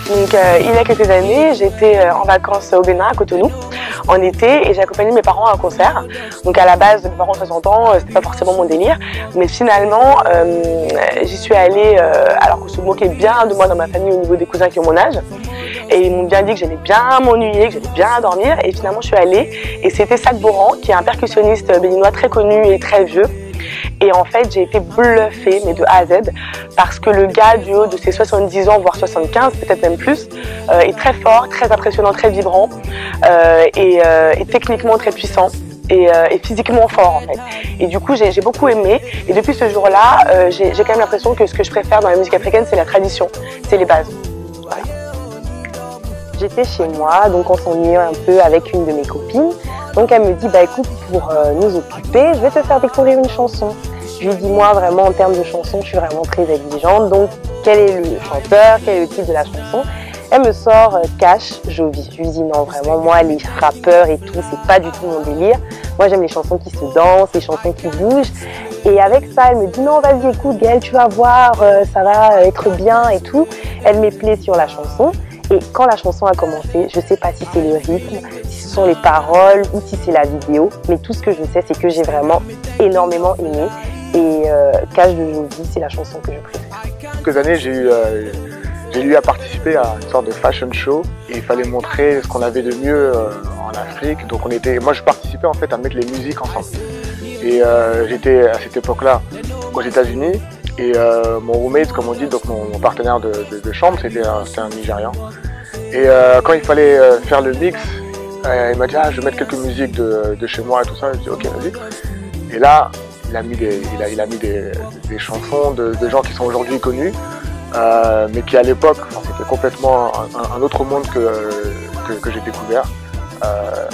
Donc, il y a quelques années, j'étais en vacances au Bénin, à Cotonou, en été, et j'ai accompagné mes parents à un concert. Donc à la base, mes parents ont 60 ans, c'était pas forcément mon délire, mais finalement, j'y suis allée, alors qu'on se moquait bien de moi dans ma famille au niveau des cousins qui ont mon âge. Et ils m'ont bien dit que j'allais bien m'ennuyer, que j'allais bien dormir, et finalement je suis allée, et c'était Sac Boran, qui est un percussionniste béninois très connu et très vieux. Et en fait, j'ai été bluffée, mais de A à Z, parce que le gars du haut de ses 70 ans, voire 75, peut-être même plus, est très fort, très impressionnant, très vibrant, et techniquement très puissant, et physiquement fort en fait. Et du coup, j'ai beaucoup aimé, et depuis ce jour-là, j'ai quand même l'impression que ce que je préfère dans la musique africaine, c'est la tradition, c'est les bases. Voilà. J'étais chez moi, donc on s'ennuyait un peu avec une de mes copines. Donc elle me dit, bah écoute, pour nous occuper, je vais te faire découvrir une chanson. Je lui dis, moi vraiment en termes de chanson, je suis vraiment très exigeante. Donc quel est le chanteur, quel est le titre de la chanson? Elle me sort Cash, Jovi. Je lui dis, non vraiment, moi les rappeurs et tout, c'est pas du tout mon délire. Moi j'aime les chansons qui se dansent, les chansons qui bougent. Et avec ça, elle me dit, non vas-y écoute Gaëlle, tu vas voir, ça va être bien et tout. Elle m'éplaît sur la chanson. Et quand la chanson a commencé, je ne sais pas si c'est le rythme, si ce sont les paroles ou si c'est la vidéo, mais tout ce que je sais, c'est que j'ai vraiment énormément aimé. Et Cash de Jovi, c'est la chanson que je préfère. Quelques années, j'ai eu à participer à une sorte de fashion show et il fallait montrer ce qu'on avait de mieux en Afrique. Donc moi, je participais en fait à mettre les musiques ensemble. Et j'étais à cette époque-là aux États-Unis. Et mon roommate, comme on dit, donc mon partenaire de chambre, c'était un Nigérian. Et quand il fallait faire le mix, il m'a dit, ah, je vais mettre quelques musiques de chez moi et tout ça. Je dis, ok, vas-y. Et là, il a mis des chansons de gens qui sont aujourd'hui connus, mais qui à l'époque, c'était complètement un autre monde que j'ai découvert,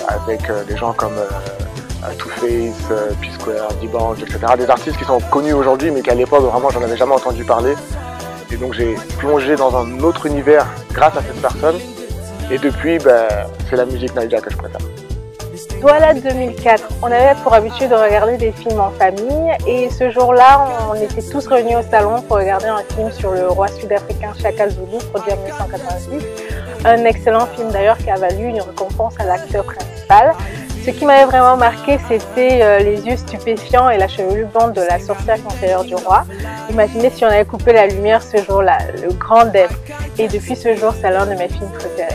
avec des gens comme Two Face, P-Square, D-Bank, etc. Des artistes qui sont connus aujourd'hui, mais qu'à l'époque, vraiment, j'en avais jamais entendu parler. Et donc, j'ai plongé dans un autre univers grâce à cette personne. Et depuis, c'est la musique Naija que je préfère. Douala 2004, on avait pour habitude de regarder des films en famille. Et ce jour-là, on était tous réunis au salon pour regarder un film sur le roi sud-africain Shaka Zulu, produit en 1986. Un excellent film d'ailleurs qui a valu une récompense à l'acteur principal. Ce qui m'avait vraiment marqué, c'était les yeux stupéfiants et la chevelure blonde de la sorcière conseillère du roi. Imaginez si on avait coupé la lumière ce jour-là, le grand Deb. Et depuis ce jour, c'est l'un de mes films préférés.